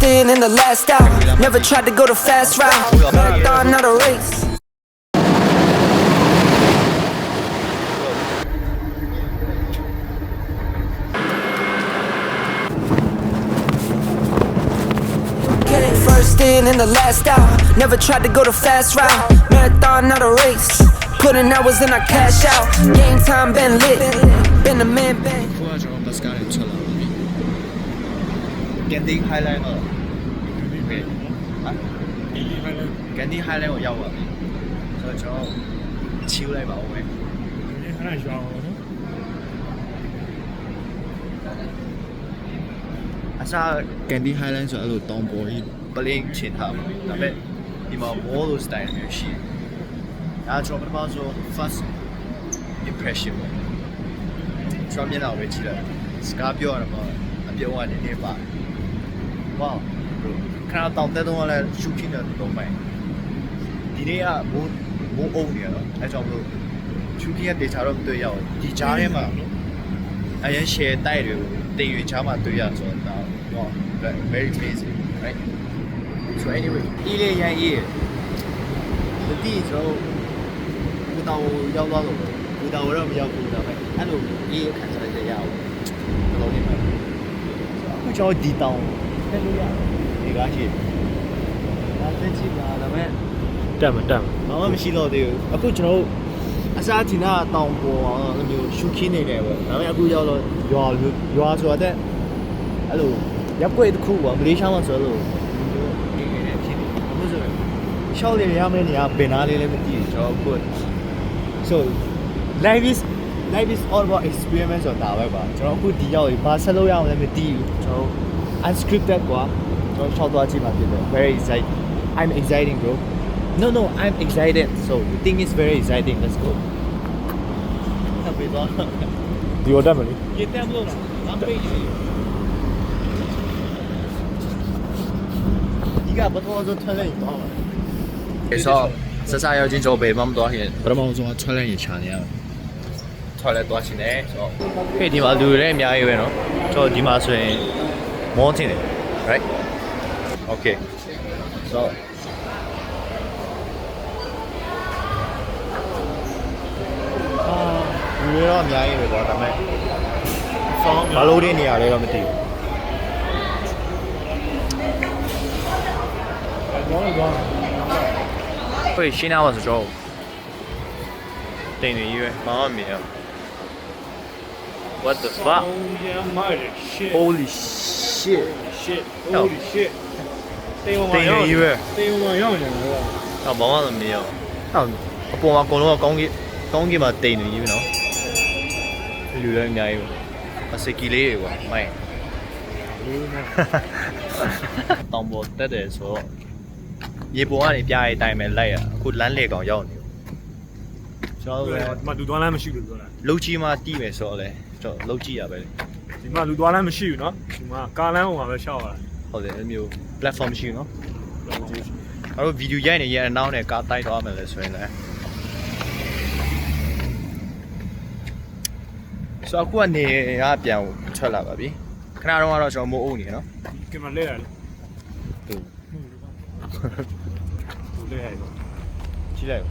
in and the last out. Never tried to go the fast route. Marathon, not a race. First in and the last out. Never tried to go the fast route. Marathon, not a race. Putting hours in, I cash out. Game time been lit. Been a man bang. Candy Highland Candy Highland 我ရောက်ပါပြီဆိုတော့ကျွန်တော်ချီးလိုက်ပါဦးမယ်ခဏရှောင်းအောင်နော်အစား Candy Highland ဆိုအဲ့လိုတောင်ပေါ်ကြီး plane ချင်ထားပါဒါပေမဲ့ဒီမှာ wall လို style မျိုးရှိတယ်အဲ့ကျွန်တော်ပထမဆုံး first impression ကျွန်တော်မျက်နှာကိုပဲကြည့်လိုက်စကားပြောရမှာအပြုံးကနည်းနည်းပါတယ်Wow, karena tahun itu malah shooting dan domain. Ini ya mau own ya, macam tu shooting yang dicarum tu ya, dicarum mah, ayah share tay tu, tinggal cama tu ya so, wow, very amazing, right? So anyway, ini yang ini, jadi so, aku tahu jauh lalu, aku tahu orang jauh aku tahu, anu ini kan saya jauh, kalau ni mah, aku jauh di tahun. ဒီကားရှိဒါသိချင်တာဒါပေမဲ့တက်မဘာမှမရှိတော့သေးဘူးအခုကျွန်တော်အစားချင်တာတောင်ပေါ်အောင်အဲ့လိုရှုခင်းနေတယ်ပဲဒါပေမဲ့အခုရောက်တော့ရွာဆိုတော့အဲ့လိုရပ်ကွက်တစ်ခုပေါ့မလေးရှားမှာဆိုလို့နေနေဖြစ်နေအခုဆိုရှောက်နေရမယ့်နေရာဘယ်နာလေးလည်းမသိဘူးကျွန်တော်အခု so life is all about experiment ဆိုတာပဲပါကျွန်တော်အခုဒီရောက်ပြီဘာဆက်လုပ်ရအောင်လည်းမသိဘူးကျွန်တော်unscripted ကွာကျွန်တော်ရှောက်သွားကြည့်မှဖြစ်တယ် very exciting I'm exciting bro no I'm excited so the thing is very exciting let's go ဆက်ပြီးတော့ဒီတော့တက်မလို့ရေတက်မလို့လားပိတ်နေဒီကဘတော်ဆိုထွက်လိုက်တော့အဲ့ဆိုဆက်စားရောက်ချင်းကြောပဲမမတော်ရင်ပထမဆုံးထွက်လိုက်ရင်ချာနေရထွက်လိုက်သွားချင်းတယ်ဆိုတော့ဟေ့ဒီမှာလူတွေလည်းအများကြီးပဲเนาะကျွန်တော်ဒီမှာဆိုရင်Mountain, right? Okay. So. We are on the island, but I'm not. Follow the near the material. Wait, she now was a job. They knew you, Mama. What the fuck? Holy shit. Holy shit. တင်ရည်ပဲတင်ဝင်ရောက်နေတယ်ဟာဘာမှမမြင်အောင်ဟာအပေါ်မှာအကုန်လုံးကောင်းကြီးမှာတင်နေကြီးပဲနော်လူလည်းအများကြီးပဲအစကီလေးတွေကွာမိုင်းတောင်ပေါ်တက်တယ်ဆိုတော့ရေပေါ်ကနေပြားရေးတိုင်းပဲလိုက်ရအခုလမ်းလေကောင်ရောက်နေကျွန်တော်လည်းဒီမှာလူသွားလမ်းမရှိလို့ပြောတာလုတ်ကြီးမှတီးမယ်ဆိုတော့လေကျွန်တော်လုတ်ကြည့်ရပဲလေဒီမှာလူသွားလမ်းမရှိဘူးเนาะဒီမှာကားလမ်းပေါ်မှာပဲရှောက်ရတာဟုတ်တယ်အဲ့မျိုး platform မရှိဘူးเนาะအဲ့တော့ဗီဒီယိုရိုက်နေရတဲ့နောက်နဲ့ကားတိုက်သွားမယ်လေဆိုရင်လည်းဆိုအခုကနေကပြန်ထွက်လာပါပြီခဏတော့ကတော့ကျွန်တော်မိုးအုပ်နေเนาะကင်မလဲရတယ်ဟုတ်လဲရတယ်ကြည့်လိုက်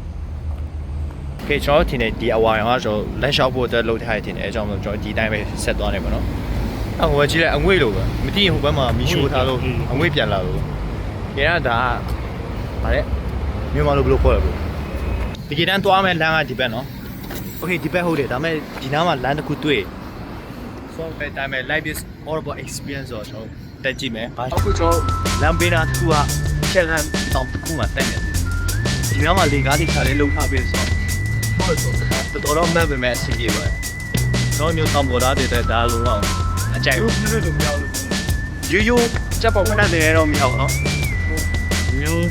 ကဲကျွန်တော်ထင်တယ်ဒီအဝိုင်ကကျွန်တော်လက်လျှောက်ဖို့အတွက်လုပ်ထားရတင်တယ်အဲကြောင့်မို့ကျွန်တော်ဒီတိုင်းပဲဆက်သွားနေပါတော့အဟိုကြည့်လိုက်အငွေ့လို့ပဲမသိရင်ဟိုဘက်မှာမီရှိုးထားလို့အငွေ့ပြန်လာလို့ကဲဒါဗါလဲမြန်မာလိုဘယ်လိုခေါ်လဲဘယ်ဒီကတန်းသွားမယ်လမ်းကဒီဘက်နော်โอเคဒီဘက်ဟုတ်တယ်ဒါပေမဲ့ဒီနားမှာလမ်းတစ်ခုတွေ့ဆိုတော့ဒါပေမဲ့ life is all about experience ဆိုတော့တက်ကြည့်မယ်အခုကျွန်တော်လမ်းပေးတာတစ်ခုကချက်လမ်းတောင်တစ်ခုမှာတက်နေတယ်ဒီနားမှာလေကားတွေခါလေးလုံထားပေးဆိုတော့တော်တော်မှတ်ပေမဲ့အဆင်ပြေပါတယ်ကျွန်တော်မျိုးတောင်ပေါ်သားတွေတက်ဒါလိုတော့အကြိုက်ဘူးနည်းနည်းတော့မရဘူးရိုးချက်ပေါ်ခဏနေတော့မရဘူးနော်မျိုး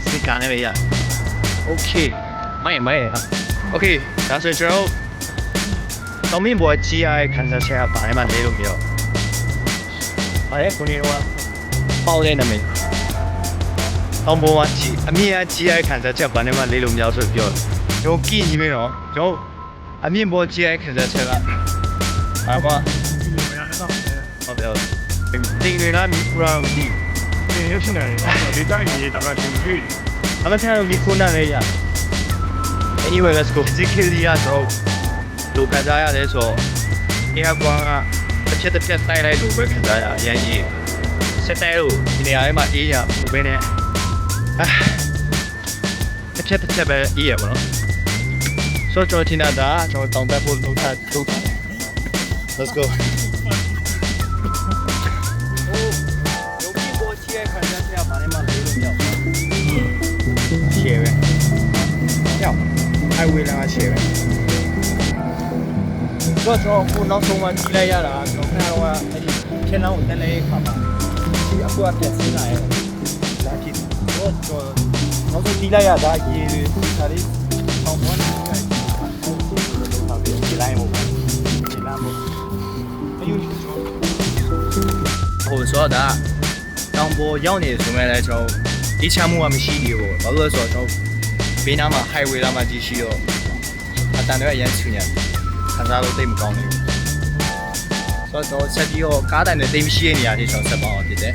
စိတ်ကနေပဲရโอเคမိုင်โอเคဒါဆိုကျွန်တော်တောင်မြင့်ပေါ်ကြီးရတဲ့ခန်းစားချက်ကဘာမှနေလို့မရဘူးဟာလေကိုနေတော့ပေါက်တဲ့နာမည်တောင်ပေါ်မှာကြီးအမြင့်အကြီးရတဲ့ခန်းစားချက်ဘာမှနေလို့မရဆိုပြောတယ်ကျွန်တော်ကြည့်နေပြီနော်ကျွန်တော်အမြင့်ပေါ်ကြီးရတဲ့ခန်းစားချက်ကဘာမှဟုတ်တယ် တိန်တွေလားမြူရာမသိ ဒီရဖြစ်နေတယ်ဒီတိုင်းကြီးတမန်တင်ကြည့် အမထန်ဒီခုနလေးရ Anyway let's go physically ရတော့လူခံစားရတယ်ဆိုအင်ကွာကတစ်ချက်တိုက်လိုက်လို့ပဲခံစားရအရင်ကြီးစစ်တဲလို့ဒီနေရာထဲမှာအေးရဘယ်နဲ့တစ်ချက်ပဲအေးရပါတော့ဆိုတော့ကျွန်တော်ဒါကျွန်တော်တောင်းတဖို့လုပ်ထား Let's go 有屁股切看人家把你妈累了掉切呗掉还为了切呗所以说我脑中嘛积累下来我看到我偏让我带来一卡吧其实我偏心来了来去我说脑中积累下来也他的上班的他别积累我积累我ဟိုဆိုတော့တောင်ပေါ်ရောက်နေဆိုမဲ့လည်းကျွန်တော်ဒီချမ်းမှုကမရှိသေးဘူးဘာလို့လဲဆိုတော့ကျွန်တော်ဘေးနားမှာ highway လာမှကြည့်ရှိတော့အတန်တွေအရင်ချူညာခံစားလို့တိတ်မကောင်းဘူးဆိုတော့ဆက်ပြီးတော့ကားတိုင်တွေတိတ်မရှိတဲ့နေရာတွေကျွန်တော်ဆက်ပါအောင်ဖြစ်တယ်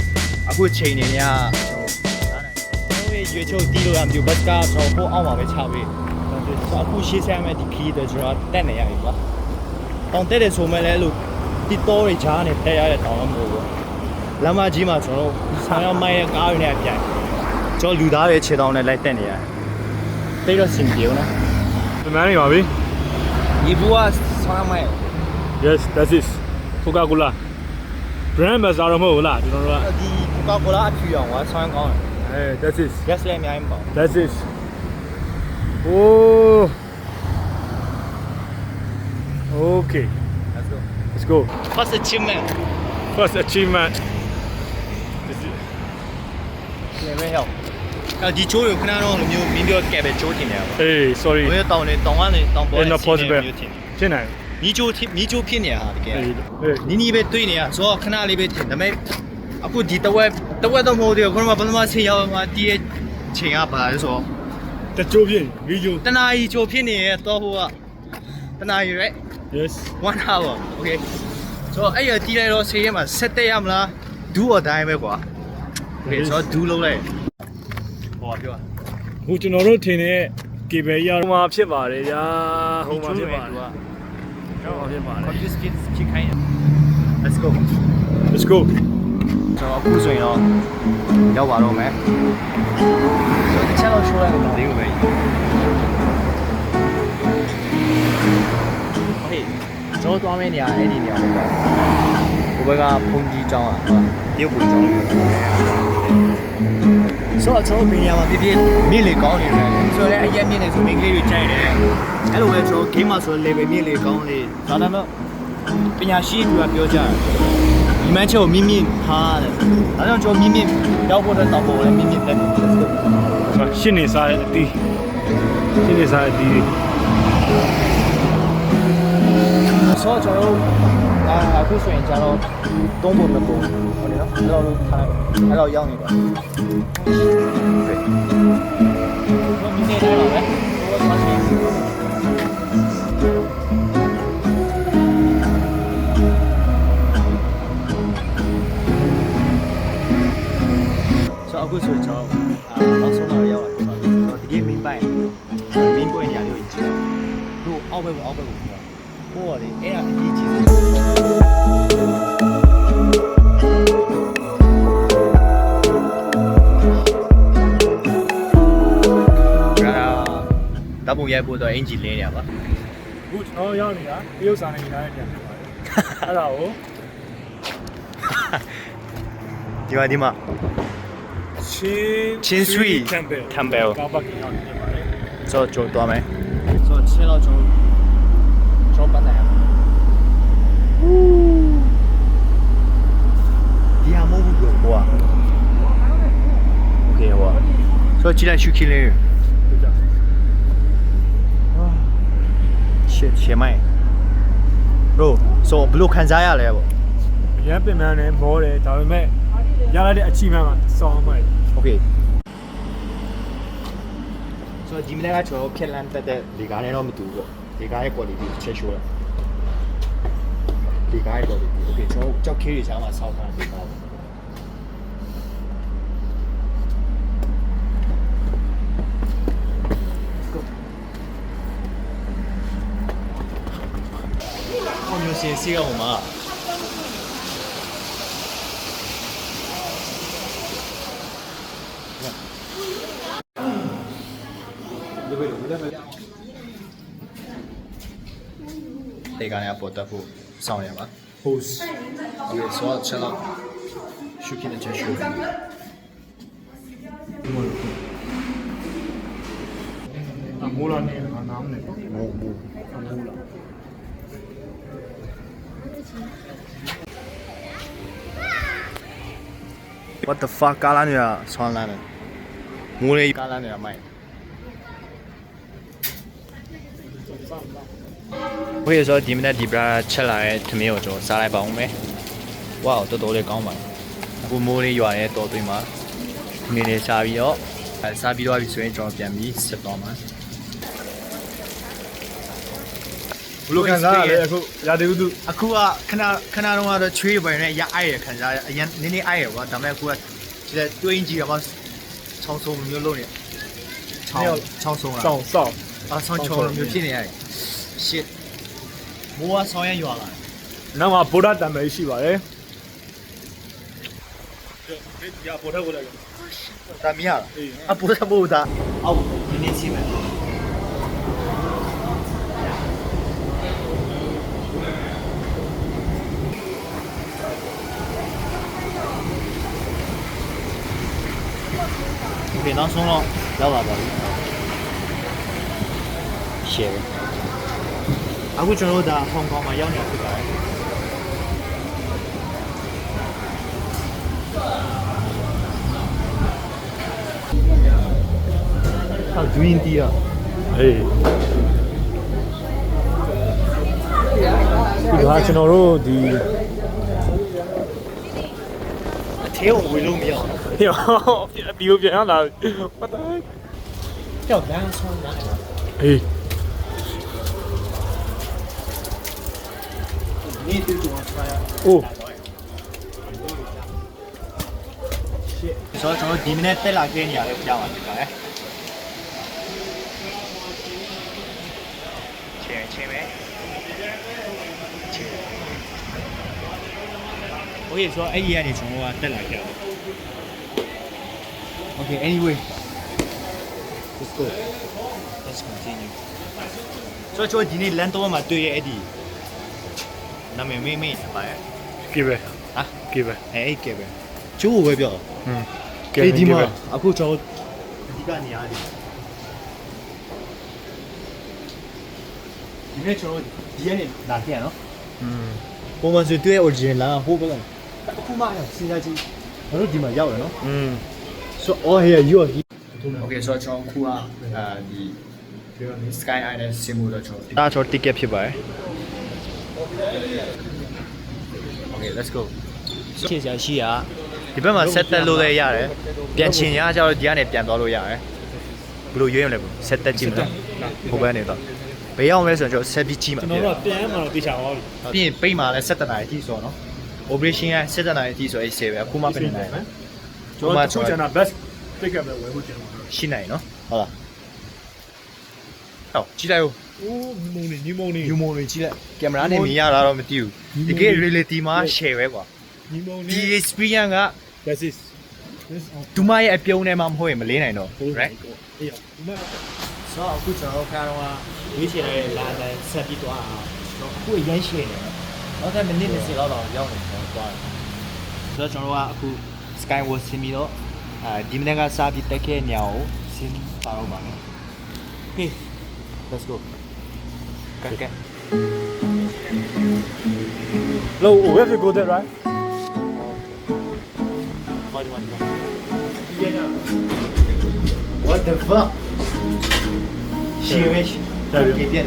အခုချိန်နေเนี่ยကျွန်တော်ရွေချိုတီးလို့ရမျိုးဘတ်ကကျွန်တော်ပို့အောင်ပါပဲချပေးအခုရှေ့ဆက်မဲ့ဒီခီးတွေကျွန်တော်တက်နေရပြီကွာတောင်တက်တယ်ဆိုမဲ့လည်းလို့ဒီတော့တွေဂျားနဲ့တက်ရတဲ့တောင်မဟုတ်ဘူးလမ်းမကြီးမှာကျွန်တော်ဆောင်ရမိုင်းရဲ့ကားတွေနဲ့အပြိုင်ကျွန်တော်လူသားတွေခြေတောင်နဲ့လိုက်တက်နေရတယ်တိတ်တော့စင်ပြေဦးနော် ဒီမန်းနေပါပြီ ဒီဘူကဆောင်ရမိုင်း Yes that is Coca-Cola brand မှာစားတော့မဟုတ်လားကျွန်တော်တို့က ဒီကောကာကိုလာအဖြူအောင်ကဆောင်ရကောင်းတယ် that is gas လည်းအများကြီးမပေါ့ that is Oh Okay let's go let's go first achievement first achievement လည်းပဲရောက်ဒီချိုးကိုခဏတော့လိုမျိုးမင်းပြောကဲပဲချိုးတင်နေရပါ Hey sorry ဘယ်တောင်နေတောင်ကနေတောင်ပေါ် not possible ဖြစ်နိုင် မီးချိုးဖြစ်နေရတာတကယ် Hey နီးပဲတွေ့နေရဆိုတော့ခဏလေးပဲထင်ဒါပေမဲ့အခုဒီတဝက်တော့မဟုတ်သေးဘူးခဏမှဘယ်မှာဆင်းရောက်မှတီးရဲ့ချိန်ကပါလဲဆိုတော့ တချို့ဖြစ်ဗီဒီယို တနာရီချိုးဖြစ်နေရတော့ဟိုကတနာရီ right Yes 1 hour okay ဆိုတော့အဲ့ရတီးလိုက်တော့ဆေးရမှာဆက်တက်ရမလားဒူးအတိုင်းပဲကွာ okay ဆိုတော့ဒူးလုံးလိုက်ဟောပြော ဟိုကျွန်တော်တို့ထင်တဲ့ကေဘယ်ရဟိုမှာဖြစ်ပါတယ်ဗျာဟိုမှာဖြစ်ပါတယ်ဟိုမှာဖြစ်ပါတယ် confiscate ချိခိုင်း let's go Let's go ကျွန်တော်အခုဆိုရင်တော့ရောက်ပါတော့မယ်ကျွန်တော်တစ်ချက်တော့ရှိုးလိုက်လို့ဒီလိုပဲโอเคကျွန်တော်သွားမယ့်နေရာအဲ့ဒီနေရာပဲဟိုဘက်ကဖုန်ကြီးကျောင်းอ่ะတရုတ်ပုံကျောင်းဆိုတော့ကျွန်တော်ဘယ်နေရာမှာပြပြမြင့်လေကောင်းနေတယ်ဆိုတော့အရက်မြင့်နေဆိုမိန်းကလေးတွေကြိုက်တယ်အဲ့လိုပဲကျွန်တော် game မှာဆို level မြင့်လေကောင်းလေဒါပေမဲ့ပညာရှိတွေကပြောကြတယ်ဒီမန်ချက်ကိုမြင့်မြင့်ထားတယ်ဒါကြောင့်ကျွန်တော်မြင့်မြင့်ရောက်ဖို့တော့တောက်ဖို့လည်းမြင့်မြင့်တက်တယ် ရှင်းနေစားတဲ့အတီးရှင်းနေစားတဲ့အတီး ဆိုတော့ကျွန်တော်အခုဆိုရင်ကျွန်တော်သုံးဖို့မကုန်ဟုတ်တယ်နော်အဲ့လိုထားအဲ့လိုရောက်နေပါဘယ်မြင်နေလဲပဲဘောသွားချင်းဆိုအခုဆိုကျွန်တော်နောက်ဆုံးတော့ရောက်လာပြီကျွန်တော်ဒီ game ပိုင်း main point နေရာလေးကိုကြည့်တော့အောက်ဘက်ကိုပြောဟိုလေအဲ့ဒါအကြီးကြီးဒါပုံရိုက်ဖို့တော့အင်ဂျီလင်းနေရပါ အခုကျွန်တော်ရောက်နေတာတရုတ်စာနဲ့ထားတဲ့ပြန်ဖြစ်ပါတယ်အဲ့ဒါကို ဒီမှာချင်းဆွီ temple ကောက်ပတ်ကြီးရောက်နေပါတယ် ဆိုတော့ကျွန်တော်သွားမယ်ဆိုတော့ချင်းတော့ကျွန်တော်ပတ်နိုင်ရမှာဒီဟာမဟုတ်ဘူးကွာโอเคဟောဆိုတော့ကြည့်လိုက်ရှုခင်းလေးရှေ့မိုင်း bro ဆိုဘယ်လိုခံစားရလဲပေါ့ ရမ်းပင်ပန်းနဲ့မောတယ်ဒါပေမဲ့ရလာတဲ့အချီမှန်မှာစောင်းမှန် โอเคဆိုတော့ဒီမနေ့ကကျွန်တော်ဖြက်လန်းတက်တဲ့ဒီကားနဲ့တော့မတူဘူးပေါ့ဒီကားရဲ့ quality ချက်ရှိုးတယ်ဒီကားရဲ့ quality โอเคကျွန်တော်ကြောက်ခဲတွေချားမှာစောက်ထားဒီကားပေါ့ လို့ရှိရင်စီးကဟိုမှာဒီကနေအပေါ်တက်ဖို့စောင့်ရပါ host Okay, so I'll chill out. Shuki the tissue. အမိုးလာနေငါနားမနေဘူး Moo moo. အမိုးလာ What the fuck? Kala niya swan lan. Moo ne kala niya mai. Okay, so ဒီမနေ့ဒီဘရာချက်လာတဲ့သမီးကိုကျွန်တော်စားလိုက်ပါဦးမယ်။ Wow တော်တော်လေးကောင်းပါအခုမိုးလေးရွာရဲတော်သွင်းမှာနေနေစားပြီးတော့စားပြီးတော့ပြီဆိုရင်ကျွန်တော်ပြန်ပြီးစစ်သွားမှာ ဘလို့ခံစားရလဲအခုရာသီဥတု အခုကခဏတော့ကတော့ချွေးပိုင်နဲ့ရအိုက်ရခံစားရအရင်နည်းနည်းအိုက်ရကွာဒါပေမဲ့အခုကဒီလက်တွင်းကြီးကမှချောင်းဆုံမျိုးလုံးနေချောင်းဆုံလား စောင့်စောင့် ဆောင်းချောင်းမျိုးဖြစ်နေရတယ် shit မိုးကဆောင်းရရွာလာ နောက်မှာဗုဒ္ဓတံမယ်ရှိပါတယ်ရပေါ်ထက်ကိုလိုက် ဒါမရလားအပူသဘောဒါအောက်နည်းနည်းစီမယ်ဒီနောက်ဆုံးတော့ရောက်လာပါပြီရှယ်အခုကျွန်တော်တို့ဒါဟောင်ကောင်မှာရောက်နေတာဖြစ်ပါတယ်ဟာ green tea อ่ะ အေးဒီဟာကျွန်တော်တို့ဒီ အထဲကိုဝင်လို့မရဘူး ဒီကိုပြန်လာ what the heck ကြောက်လမ်းဆုံးလာတယ် အေး นี่คือตัวสไปร์ အိုး ဆိုတော့ကျွန်တော်ဒီမနေ့တက်လာခဲ့နေရတယ်ပြောင်းပါဖြစ်ပါတယ်ချင်းပဲโอเคဆိုတော့အဲ့ဒီကနေကျွန်တော်ကတက်လာခဲ့တယ် Okay anyway let's go let's continue ဆိုတော့ကျွန်တော်ဒီနေ့လမ်းတော့မှာတွေ့ရအဲ့ဒီနာမည်မေးပါရဲ့ ကေပဲ ဟာ ကေပဲ အဲ့ကဲပဲကျိုးကိုပဲပြော ကေ အေးဒီ ကေ မှာ ပဲ အခုကျွန်တော်အဓိကနေရတယ်ဒီနေ့ကျွန်တော်ဒီကနေလာခဲ့ရနော်ပုံမှန်ဆိုတွေ့ original လာဟိုဘက်ကအခုမှစဉ်းစားကြည့်ဘာလို့ဒီမှာရောက်ရနော် so all here you are here okay so ကျွန်တော်ခုကဒီ Sky Island ဆင်မှုတော့ကျွန်တော်ဒါကျွန်တော် ticket ဖြစ်ပါတယ် okay let's go ရှေ့ဆရာရှိရဒီဘက်မှာဆက်တက်လို့လည်းရတယ်ပြန်ချင်ရကြတော့ဒီကနေပြန်သွားလို့ရတယ်ဘယ်လိုရွေးရမလဲဘဆက်တက်ကြည့်မလားဟိုဘက်နေတော့ဘေးရောက်လဲဆိုတော့ကျွန်တော်ဆက်ပြီးကြည့်မှာ ကျွန်တော်တို့ပြန်မှာတော့တေချာသွားပြီ ပြီးရင်ပိတ်မှာလဲ17နာရီအထိဆိုတော့နော် operation က17နာရီအထိဆိုအဲ့10ပဲအခုမှပြန်နေတယ် ကျွန်တော်တို့ကျွန်တော် best pick up ပဲဝယ်ဖို့ကျွန်တော် ရှိနိုင်နော်ဟုတ်လားဟောကြည့်လိုက်ဦး အိုးမုံနေညီမုံနေ ယူမိုတွေကြည့်လိုက်ကင်မရာနဲ့မြင်ရတာတော့မသိဘူးတကယ် reality မှာ share ပဲကွာ ညီမုံနေ ဒီ experience က this is ဒူမရဲ့အပြုံးထဲမှာမဟုတ်ရင်မလေးနိုင်တော့ right အေးရဒီမှာ ဆိုတော့အခုကျွန်တော်ခါတော့ရွေးချယ်လိုက်တဲ့လာတိုင်းဆက်ပြီးသွားအောင်ကျွန်တော်အခုရမ်းရှည်နေတယ်နောက်ထပ်မိနစ်20လောက်တော့ရောက်နေတော့သွားတယ်ဆိုတော့ကျွန်တော်ကအခု Skyward ဆင်းပြီးတော့ဒီမနေ့ကစားပြီးတက်ခဲ့ညောင်ကိုဆင်းပါတော့ပါမယ် Okay let's go ကဲ low we have to go there right What the fuck ရှည်ပဲရှည်ပြည့်တယ်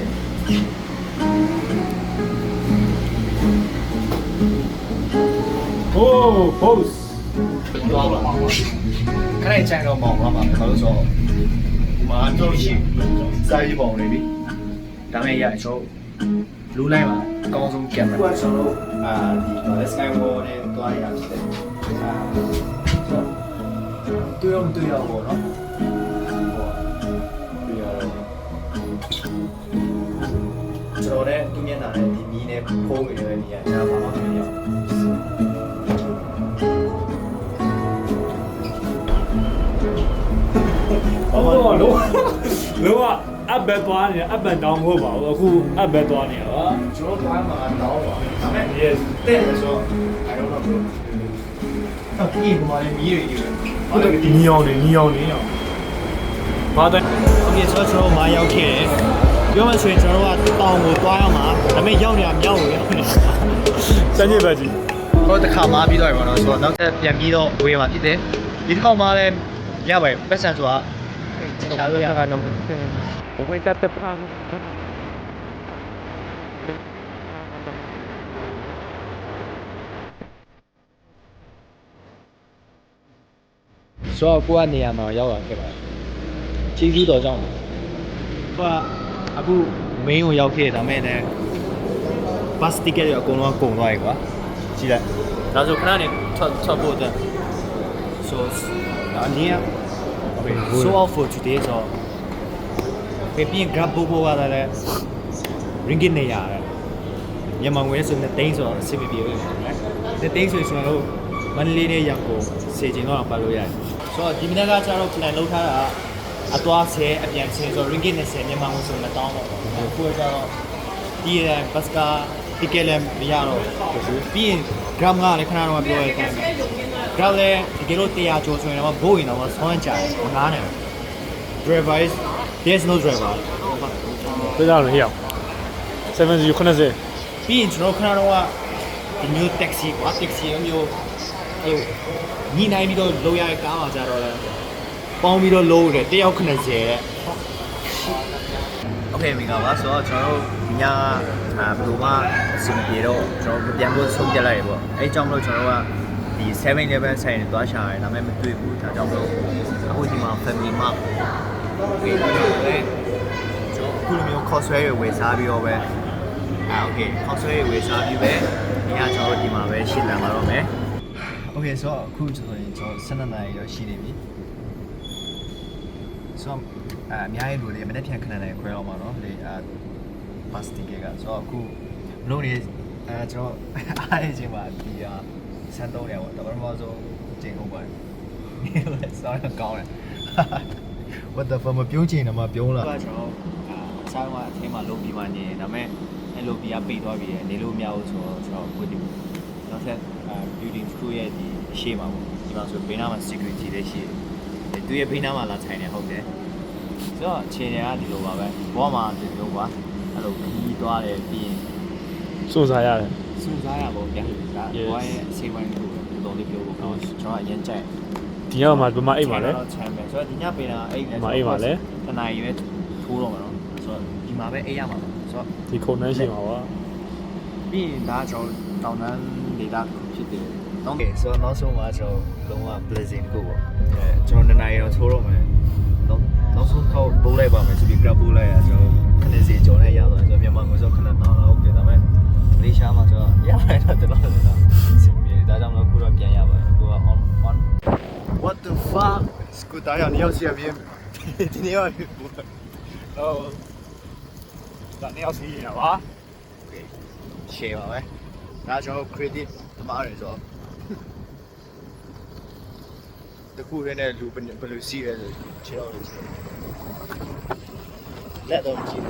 oh boss သွားပါခဏချိုင်တော့မောင်းသွားမှာဘာလို့ဆိုတော့မာတော့ရှိစာရေးပုံနေပြီဒါမဲ့ရကျွန်တော်လူလိုက်မှာအကောင်းဆုံးကင်မရာကျွန်တော်ဒီ Skyward နဲ့တွားရတာဖြစ်တယ်တွေ့အောင်ပေါ့နော်တွေ့ရတော့ကျွန်တော်လည်းသူများ မျက်နှာနဲ့ဒီမီးနဲ့ဖုံးနေတဲ့နေရာဒါဘာမှမမြင်ရဘူး ဟောလောအပ်ဘက်သွားနေအပ်ဘက်တောင်းဖို့ပါဘူးအခုအပ်ဘက်သွားနေတာပါ ကျွန်တော်တိုင်းမှာတောင်းပါဒါပေမဲ့ yes တဲ့ဆို I don't know bro တော့ဒီမှာလည်းမီးတွေကြီးပဲ ဟုတ်တယ်ညီအောင်နေဘာတဲ့ โอเคဆိုတော့ကျွန်တော်မာရောက်ခဲ့တယ်ပြောမှဆိုရင်ကျွန်တော်တို့ကတောင်ကိုသွားရမှာဒါပေမဲ့ရောက်နေတာမြောက်ကိုရောက်နေတာ စမ်းကြည့်ပါကြည့် တော့တစ်ခါမှပြီးတော့ရပါတော့ဆိုတော့နောက်တစ်ပြန်ပြီးတော့ဝေးမှာဖြစ်တယ်ဒီတစ်ခါမှလည်းရပါတယ်ပတ်စံဆိုတာ ကျွန်တော်ရကတော့ဘယ်တက်တက်ပါ ဆိုတော့ကိုကနေရာမှာရောက်လာခဲ့ပါတယ်ကျေးဇူးတော်ကြောင့် ဟိုကအခု main ကိုရောက်ခဲ့ဒါပေမဲ့လည်း bus ticket တွေအကုန်လုံးကုန်သွားပြီကွာကြည့်လိုက်ဒါဆိုခဏနေထွက်ဖို့အတွက် so အနည်း so out for today ဆိုပြင် grab ပို့ရတာလဲ ringgit နေရတယ်မြန်မာငွေဆိုတဲ့သိန်းဆိုတော့စစ်ပြပြပဲတဲ့သိန်းဆိုကျွန်တော်တို့မန္တလေးနဲ့ရန်ကုန်စေချင်တော့ပတ်လို့ရတယ်ဆိုတော့ဒီမနေ့ကကျတော့ plan လုပ်ထားတာအသွားဆဲအပြန်ဆဲဆိုတော့ ringgit 20မြန်မာငွေဆို1000ပေါ့ကိုကျတော့ဒီရ bus က ticket လည်းမရတော့ဘူးပြီးရင် gram ကလည်းခဏတော့ပြောရတဲ့ gram လည်းတကယ်လို့100ကျော်ဆိုရင်တော့ဘို့ရင်တော့ဆောင်းကြတယ်ငားနေ driver is there's no driver ပြကြလို့ဟိအောင်7090 ပြီးရင်ကျွန်တော်ခဏတော့ဒီမျိုး taxi ကွာ taxi မျိုးအဲ့ညီနိုင်ပြီးတော့လောရတဲ့ကားမှာကြတော့လဲပေါင်းပြီးတော့လို့တယ်တယောက်90တဲ့ โอเคမင်္ဂလာပါဆိုတော့ကျွန်တော်တို့ညဘယ်လိုမှအဆင်ပြေတော့ကျွန်တော်ပြန်ဖို့ဆုံးဖြတ်လိုက်ရပေါ့အဲအကြောင်းမလို့ကျွန်တော်တို့ကဒီ7-Elevenဆိုင်တွေတွားရှာရတယ်ဒါပေမဲ့မတွေ့ဘူးဒါကြောင့်မလို့အခုဒီမှာ family mart ပြီးတော့လည်းကျွန်တော်အခုလိုမျိုး crossway တွေဝယ်စားပြီးတော့ပဲโอเค crossway တွေဝယ်စားပြီးပဲညကျွန်တော်တို့ဒီမှာပဲရှင်းလာမှာတော့မယ်โอเคဆိုတော့အခုဆိုရင်ကျွန်တော်12နာရီတော့ရှိနေပြီဆိုတော့အများကြီးလူတွေမနေ့ပြန်ခဏနိုင်ခွဲအောင်ပါတော့ဒီbus ticket ကဆိုတော့အခုမလို့နေကျွန်တော်အားရခြင်းပါဒီဆန်300ပေါ့တော့ပထမဆုံးကျင်းဟုတ်ပါတယ်ဆောင်းကောင်းတယ် what the fuck မပြုံးချင်တော့မှပြုံးလာ ကျွန်တော်စားတော့အထင်းမှာလုံးပြီးမှနေဒါပေမဲ့အဲ့လိုပြပိတ်သွားပြီနေလို့မရဘူးဆိုတော့ကျွန်တော်ကိုဒီနောက်ထပ် building school ရဲ့ဒီရှေ့မှာပေါ့ဒီမှာဆိုဘေးနားမှာ security လည်းရှိတယ်သူရဲ့ဘေးနားမှာလာထိုင်နေဟုတ်တယ်ဆိုတော့အခြေအနေကဒီလိုပါပဲဘောမှာဒီလိုကွာအဲ့လိုပြီးသွားတယ်ပြီးရင် စိုးစားရတယ် စူးစားရပါဗျာဒါဘောရဲ့အချိန်ပိုင်းကိုတော်လေးပြောဖို့ကောင်းကျွန်တော်အရင်ကြိုက် ဒီကမှဘယ်မှာအိတ်မှာလဲ ချမ်းပဲဆိုတော့ဒီညပေးတာအိတ် မအိတ်ပါလေ တနာရီပဲထိုးတော့မှာနော်ဆိုတော့ဒီမှာပဲအိတ်ရမှာဆိုတော့ ဒီခုံနှန်းရှိမှာပါ ပြီးရင်ဒါကျွန်တော်တောင်းတန်းဒေတာဖြစ်တယ် โอเคဆိုတော့နောက်ဆုံးမှာကျွန်တော်လုံးဝ blessing ကိုပေါ့ကျွန်တော်2နာရီတော့ထိုးတော့မယ်နောက်ဆုံးတော့ပို့လိုက်ပါမယ်ဆိုပြီး grab ပို့လိုက်ရကျွန်တော်ခဏစီကြော်နဲ့ရသွားဆိုတော့မြန်မာငွေဆိုခဏတော့ဟုတ်တယ်ဒါပေမဲ့လေးရှားမှာဆိုတော့ရပါတယ်တော့တော်တော်လေးစင်ပြေဒါကြောင့်မလို့ခုတော့ပြန်ရပါတယ်ကိုက on what the fuck စကူတာရနေရောက်စီရပြင်ဒီနေ့ရောဒါနဲ့အောင်စီရပါ okay share ပါပဲဒါကျွန်တော် credit တမားရယ်ဆိုတော့တခုရင်းနဲ့လူဘယ်လိုစီးရဲဆိုချေတော့ချေလက်တော့ကြည့်